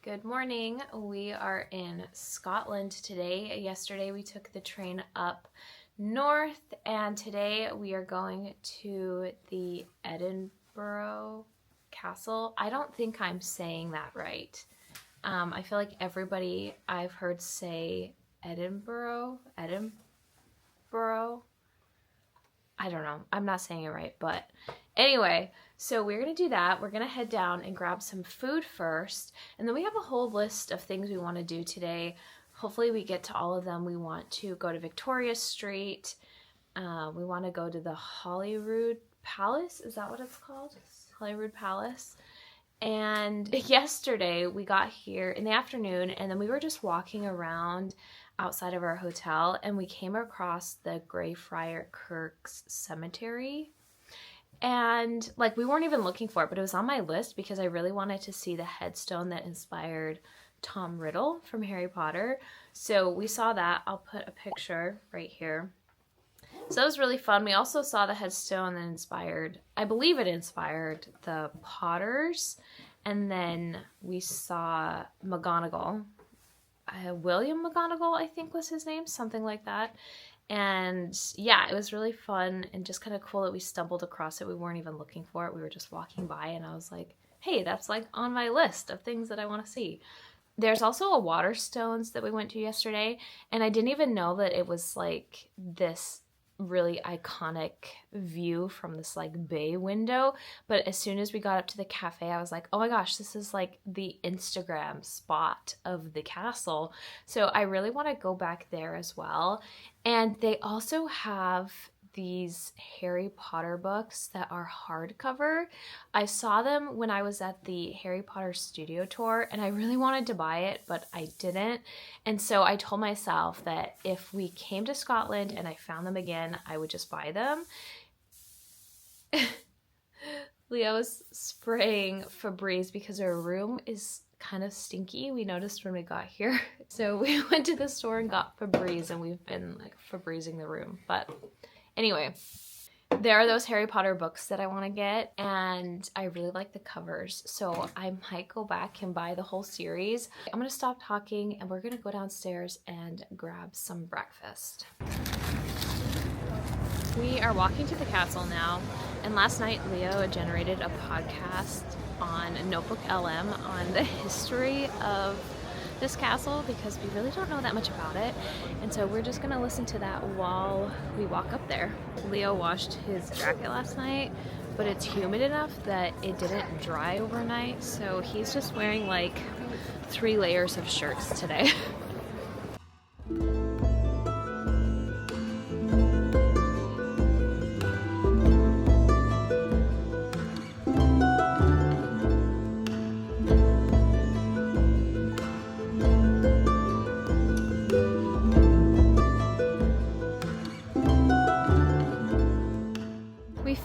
Good morning. We are in Scotland today. Yesterday we took the train up north, and today we are going to the Edinburgh Castle. I don't think I'm saying that right. I feel like everybody I've heard say Edinburgh. I don't know. I'm not saying it right, but anyway, so we're going to do that. We're going to head down and grab some food first, and then we have a whole list of things we want to do today. Hopefully we get to all of them. We want to go to Victoria Street. We want to go to the Holyrood Palace. Is that what it's called? Holyrood Palace. And yesterday we got here in the afternoon, and then we were just walking around outside of our hotel, and we came across the Greyfriars Kirk's cemetery. And like, we weren't even looking for it, but it was on my list because I really wanted to see the headstone that inspired Tom Riddle from Harry Potter. So we saw that. I'll put a picture right here. So that was really fun. We also saw the headstone that inspired, I believe it inspired the Potters. And then we saw McGonagall. William McGonagall, I think was his name, something like that. And yeah, it was really fun and just kind of cool that we stumbled across it. We weren't even looking for it. We were just walking by, and I was like, hey, that's like on my list of things that I want to see. There's also a Waterstones that we went to yesterday, and I didn't even know that it was like this really iconic view from this like bay window. But as soon as we got up to the cafe, I was like, oh my gosh, this is like the Instagram spot of the castle. So I really want to go back there as well. And they also have these Harry Potter books that are hardcover. I saw them when I was at the Harry Potter studio tour, and I really wanted to buy it, but I didn't. And so I told myself that if we came to Scotland and I found them again, I would just buy them. Leo's spraying Febreze because our room is kind of stinky. We noticed when we got here. So we went to the store and got Febreze, and we've been like Febrezing the room. But anyway, there are those Harry Potter books that I want to get, and I really like the covers, so I might go back and buy the whole series. I'm going to stop talking, and we're going to go downstairs and grab some breakfast. We are walking to the castle now, and last night Leo generated a podcast on Notebook LM on the history of this castle because we really don't know that much about it, and so we're just gonna listen to that while we walk up there. Leo washed his jacket last night, but it's humid enough that it didn't dry overnight, so he's just wearing like 3 layers of shirts today.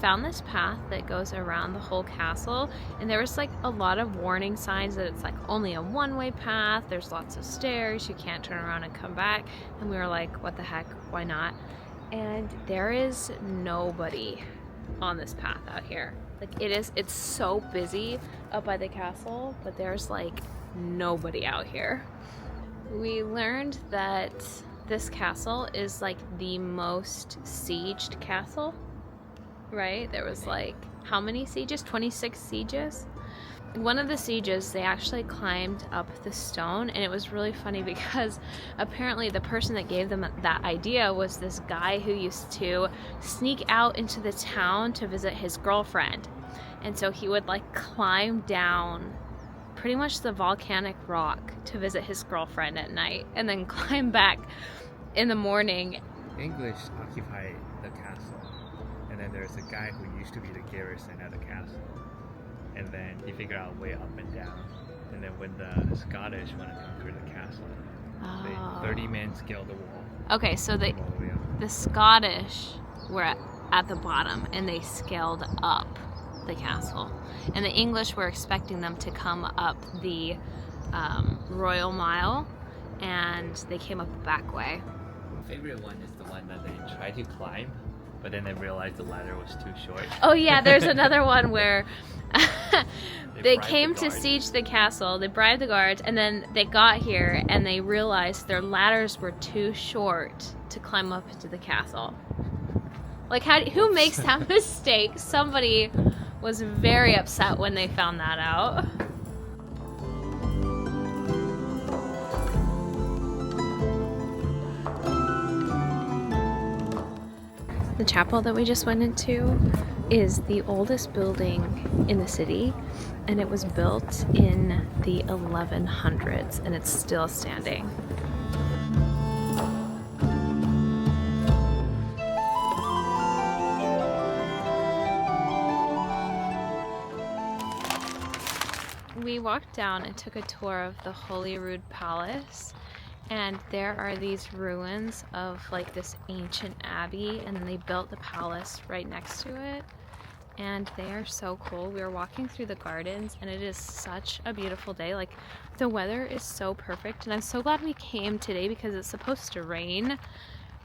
Found this path that goes around the whole castle, and there was like a lot of warning signs that it's like only a one-way path, there's lots of stairs, you can't turn around and come back, and we were like, what the heck, why not? And there is nobody on this path out here. Like, it's so busy up by the castle, but there's like nobody out here. We learned that this castle is like the most sieged castle. Right? There was like, how many sieges? 26 sieges? One of the sieges, they actually climbed up the stone, and it was really funny because apparently the person that gave them that idea was this guy who used to sneak out into the town to visit his girlfriend. And so he would like climb down pretty much the volcanic rock to visit his girlfriend at night, and then climb back in the morning. English occupied the castle. And then there's a guy who used to be the garrison at the castle, and then he figured out a way up and down. And then when the Scottish wanted to conquer the castle, they 30 men scaled the wall. Okay, so the Scottish were at the bottom, and they scaled up the castle, and the English were expecting them to come up the Royal Mile, and they came up the back way. My favorite one is the one that they tried to climb, but then they realized the ladder was too short. Oh yeah, there's another one where they bribed came the to guard. siege the castle, they bribed the guards, and then they got here and they realized their ladders were too short to climb up into the castle. Like, who makes that mistake? Somebody was very upset when they found that out. The chapel that we just went into is the oldest building in the city, and it was built in the 1100s, and it's still standing. We walked down and took a tour of the Holyrood Palace, and there are these ruins of like this ancient abbey, and then they built the palace right next to it, and they are so cool. We were walking through the gardens and it is such a beautiful day. Like, the weather is so perfect, and I'm so glad we came today because it's supposed to rain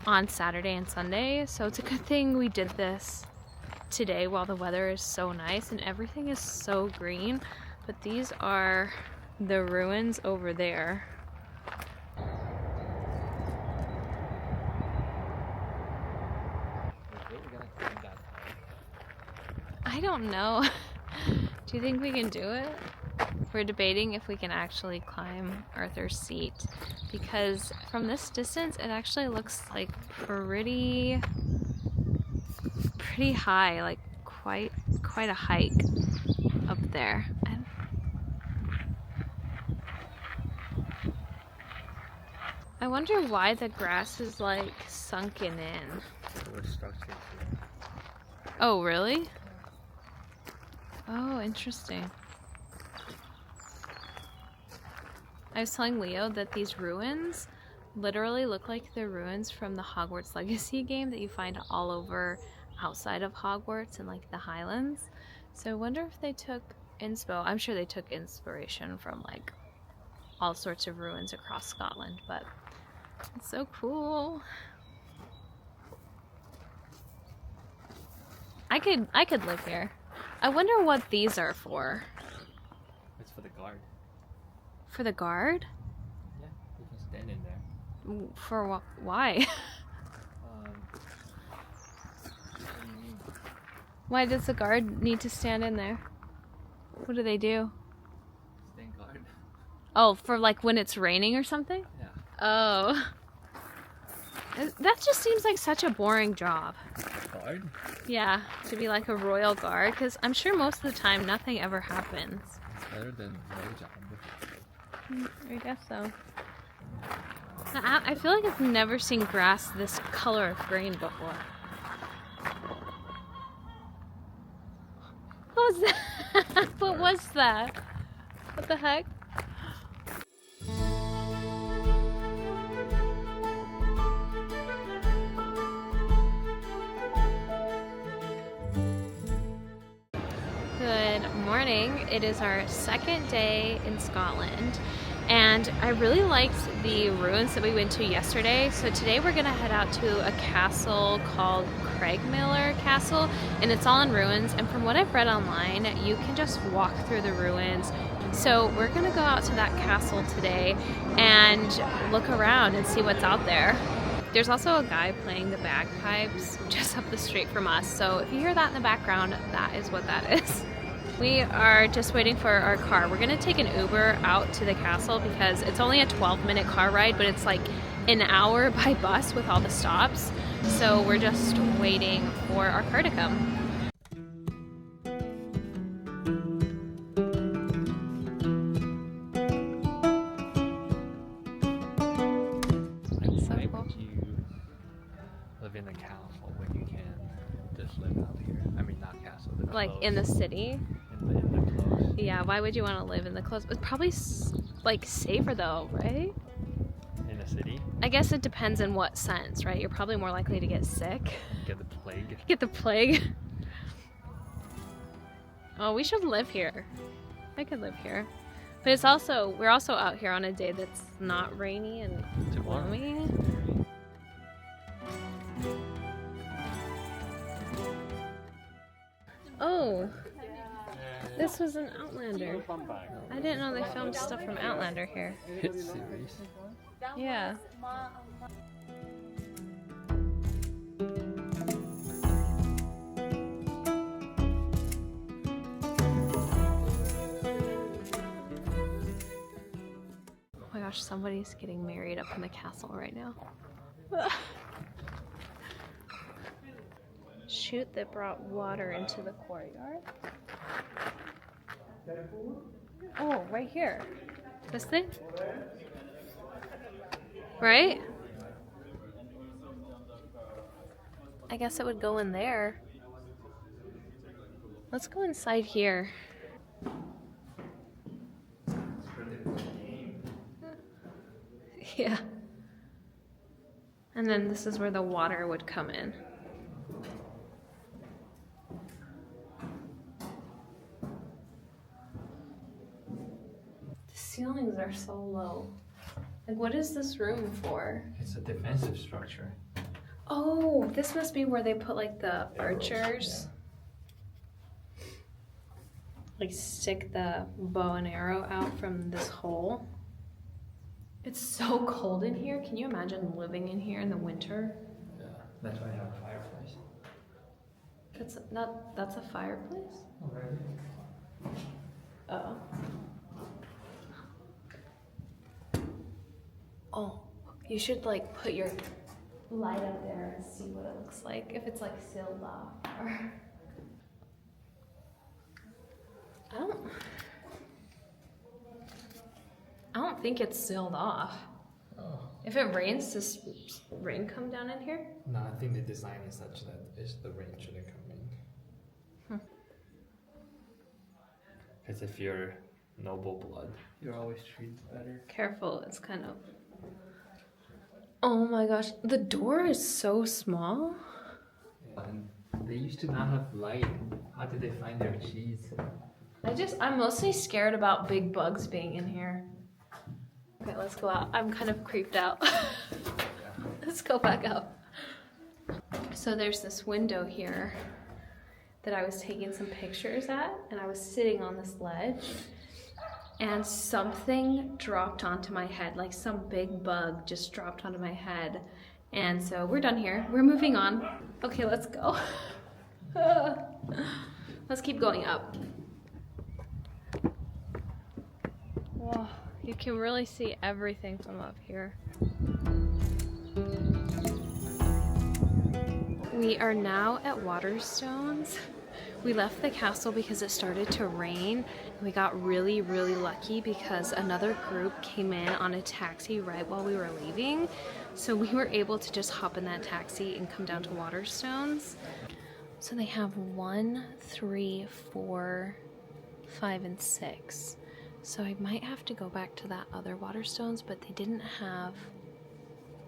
on Saturday and Sunday, so it's a good thing we did this today while the weather is so nice and everything is so green. But these are the ruins over there. I don't know. Do you think we can do it? We're debating if we can actually climb Arthur's seat, because from this distance it actually looks like pretty high, like quite a hike up there. I wonder why the grass is like sunken in. Oh, really? Oh, interesting. I was telling Leo that these ruins literally look like the ruins from the Hogwarts Legacy game that you find all over outside of Hogwarts and like the Highlands. So I wonder if they took inspo. I'm sure they took inspiration from like all sorts of ruins across Scotland, but it's so cool. I could live here. I wonder what these are for. It's for the guard. For the guard? Yeah, you can stand in there. For what? Why? What do you mean? Why does the guard need to stand in there? What do they do? Stand guard. Oh, for like when it's raining or something? Yeah. Oh. That just seems like such a boring job. Guard? Yeah, to be like a royal guard, because I'm sure most of the time nothing ever happens. It's better than no job. I guess so. I feel like I've never seen grass this color of green before. What was that? What was that? What the heck? Good morning. It is our second day in Scotland, and I really liked the ruins that we went to yesterday. So today we're gonna head out to a castle called Craigmillar Castle, and it's all in ruins. And from what I've read online, you can just walk through the ruins. So we're gonna go out to that castle today and look around and see what's out there. There's also a guy playing the bagpipes just up the street from us, so if you hear that in the background, that is what that is. We are just waiting for our car. We're gonna take an Uber out to the castle because it's only a 12-minute car ride, but it's like an hour by bus with all the stops. So we're just waiting for our car to come. Why would you live in a castle when you can just live out here? I mean, not castle, the Like close. in the city? In the close. Yeah, why would you want to live in the close? It's probably like safer though, right? In the city? I guess it depends in what sense, right? You're probably more likely to get sick. Get the plague. Get the plague. Oh, we should live here. I could live here. But it's also, we're also out here on a day that's not rainy and gloomy. Oh, this was an Outlander. I didn't know they filmed stuff from Outlander here. Hit series. Yeah. Oh my gosh, somebody's getting married up in the castle right now. Chute that brought water into the courtyard. Oh, right here. This thing? Right? I guess it would go in there. Let's go inside here. Yeah. And then this is where the water would come in. The ceilings are so low. Like, what is this room for? It's a defensive structure. Oh, this must be where they put like the archers. Like stick the bow and arrow out from this hole. It's so cold in here. Can you imagine living in here in the winter? Yeah, that's why I have a fireplace. That's a fireplace? Oh, really? Oh. Oh, you should like put your light up there and see what it looks like. If it's like sealed off or... I don't think it's sealed off. Oh. If it rains, does rain come down in here? No, I think the design is such that the rain shouldn't come in. Because if you're noble blood, you're always treated better. Careful, it's kind of... Oh my gosh, the door is so small. Yeah, and they used to not have light. How did they find their cheese? I'm mostly scared about big bugs being in here. Okay, let's go out. I'm kind of creeped out. Let's go back up. So there's this window here that I was taking some pictures at, and I was sitting on this ledge, and something dropped onto my head, like some big bug just dropped onto my head. And so we're done here. We're moving on. Okay, let's go. Let's keep going up. Whoa, you can really see everything from up here. We are now at Waterstones. We left the castle because it started to rain. We got really, really lucky because another group came in on a taxi right while we were leaving. So we were able to just hop in that taxi and come down to Waterstones. So they have 1, 3, 4, 5, and 6. So I might have to go back to that other Waterstones, but they didn't have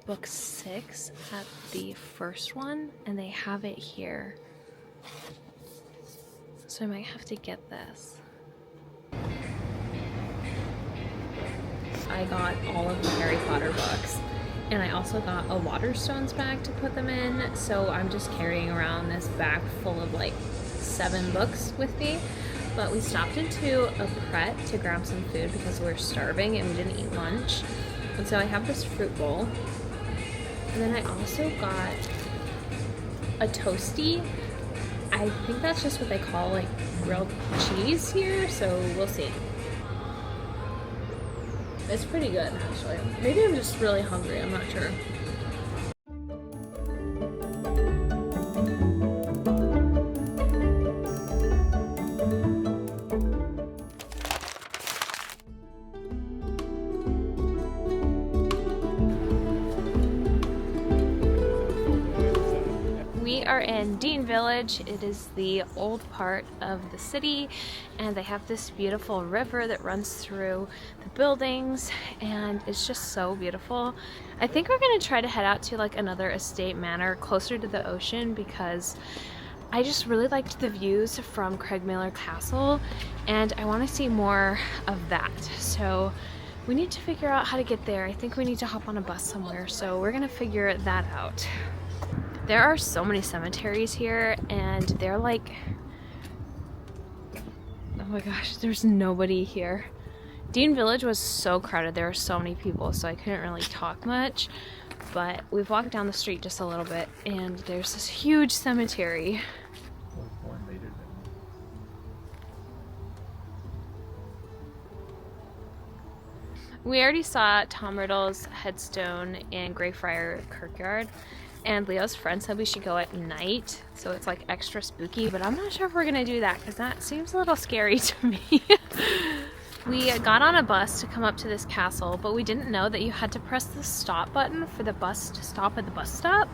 book 6 at the first one, and they have it here. So I might have to get this. I got all of the Harry Potter books, and I also got a Waterstones bag to put them in, so I'm just carrying around this bag full of like 7 books with me. But we stopped into a Pret to grab some food because we were starving and we didn't eat lunch. And so I have this fruit bowl. And then I also got a Toasty. I think that's just what they call like grilled cheese here, so we'll see. It's pretty good actually. Maybe I'm just really hungry, I'm not sure. We are in Dean Village. It is the old part of the city, and they have this beautiful river that runs through the buildings, and it's just so beautiful. I think we're gonna try to head out to like another estate manor closer to the ocean because I just really liked the views from Craigmillar Castle, and I want to see more of that. So we need to figure out how to get there. I think we need to hop on a bus somewhere, so we're gonna figure that out. There are so many cemeteries here, and they're like my gosh, there's nobody here. Dean Village was so crowded. There were so many people, so I couldn't really talk much. But we've walked down the street just a little bit, and there's this huge cemetery. Born later than We already saw Tom Riddle's headstone in Greyfriar Kirkyard, and Leo's friend said we should go at night, so it's like extra spooky, but I'm not sure if we're gonna do that because that seems a little scary to me. We got on a bus to come up to this castle, but we didn't know that you had to press the stop button for the bus to stop at the bus stop.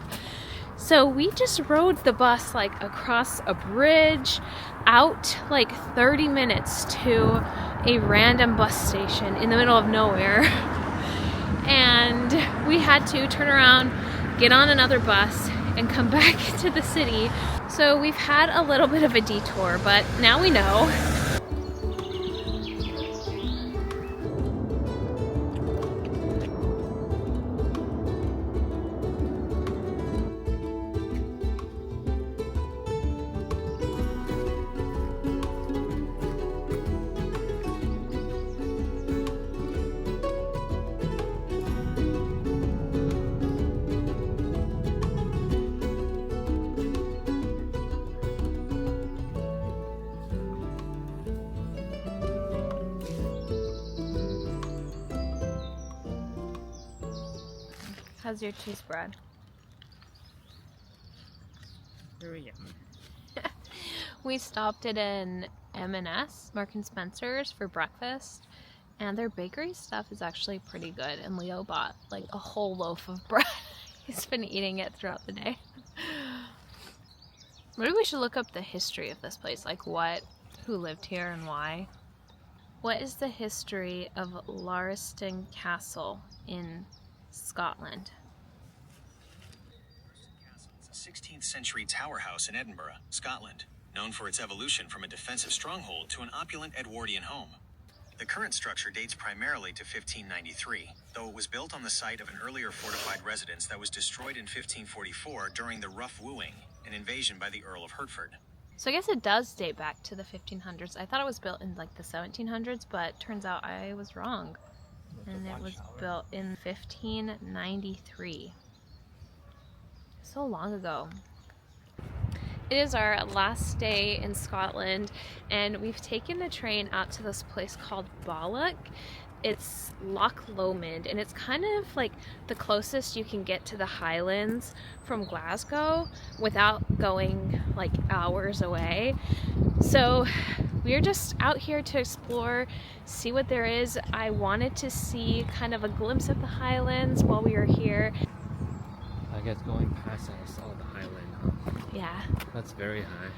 So we just rode the bus like across a bridge, out like 30 minutes to a random bus station in the middle of nowhere. And we had to turn around, get on another bus, and come back to the city. So we've had a little bit of a detour, but now we know. How's your cheese bread? very yummy. We stopped at an M&S, Mark and Spencer's, for breakfast, and their bakery stuff is actually pretty good, and Leo bought like a whole loaf of bread. He's been eating it throughout the day. Maybe we should look up the history of this place, like who lived here and why. What is the history of Waterstones Castle in Scotland? It's a 16th century tower house in Edinburgh, Scotland, known for its evolution from a defensive stronghold to an opulent Edwardian home. The current structure dates primarily to 1593, though it was built on the site of an earlier fortified residence that was destroyed in 1544 during the Rough Wooing, an invasion by the Earl of Hertford. So I guess it does date back to the 1500s. I thought it was built in like the 1700s, but turns out I was wrong. And it was built in 1593. So long ago. It is our last day in Scotland, and we've taken the train out to this place called Balloch. It's Loch Lomond, and it's kind of like the closest you can get to the Highlands from Glasgow without going like hours away. So we're just out here to explore, see what there is. I wanted to see kind of a glimpse of the Highlands while we were here. I guess going past I saw the Highland, huh? Yeah. That's very high.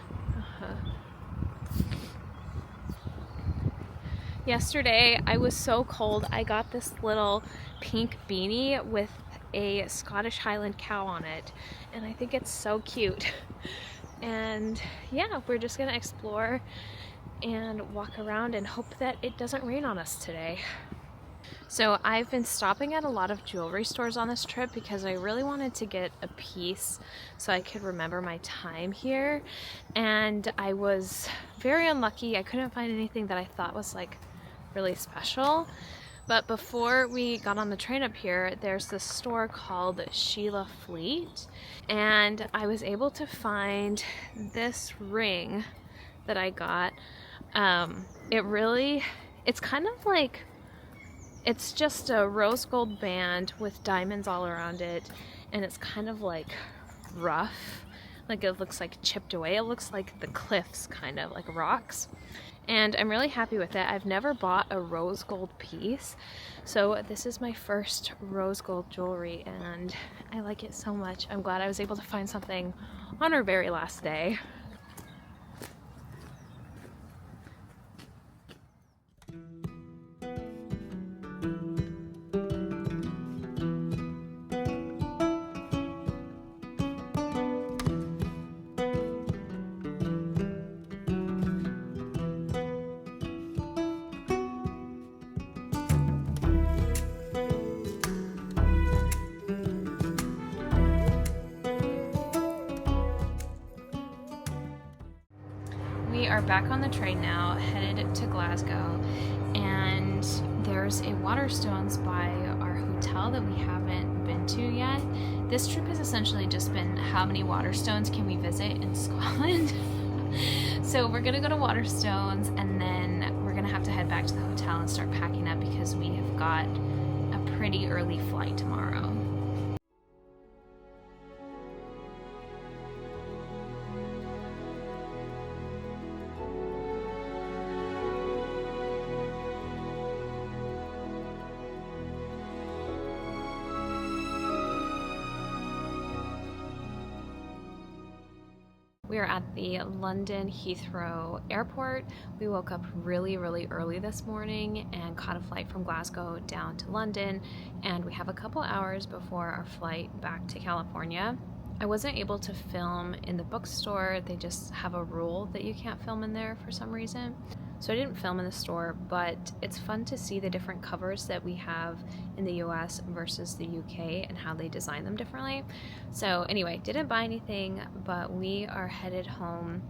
Yesterday I was so cold, I got this little pink beanie with a Scottish Highland cow on it, and I think it's so cute. And yeah, we're just gonna explore and walk around and hope that it doesn't rain on us today. So I've been stopping at a lot of jewelry stores on this trip because I really wanted to get a piece so I could remember my time here, and I was very unlucky. I couldn't find anything that I thought was like really special. But before we got on the train up here, there's this store called Sheila Fleet, and I was able to find this ring that I got. It's kind of like, it's just a rose gold band with diamonds all around it, and it's kind of like rough, like it looks like chipped away. It looks like the cliffs, kind of like rocks, and I'm really happy with it. I've never bought a rose gold piece, so this is my first rose gold jewelry, and I like it so much. I'm glad I was able to find something on our very last day. We are back on the train now, headed to Glasgow, and there's a Waterstones by our hotel that we haven't been to yet. This trip has essentially just been how many Waterstones can we visit in Scotland? So we're gonna go to Waterstones, and then we're gonna have to head back to the hotel and start packing up because we have got a pretty early flight tomorrow. We are at the London Heathrow Airport. We woke up really early this morning and caught a flight from Glasgow down to London, and we have a couple hours before our flight back to California. I wasn't able to film in the bookstore. They just have a rule that you can't film in there for some reason. So I didn't film in the store, but it's fun to see the different covers that we have in the US versus the UK and how they design them differently. So anyway, didn't buy anything, but we are headed home.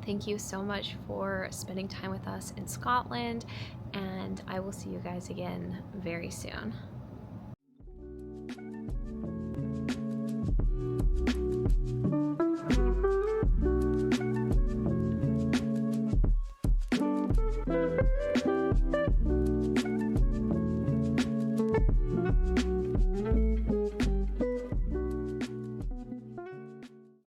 Thank you so much for spending time with us in Scotland, and I will see you guys again very soon.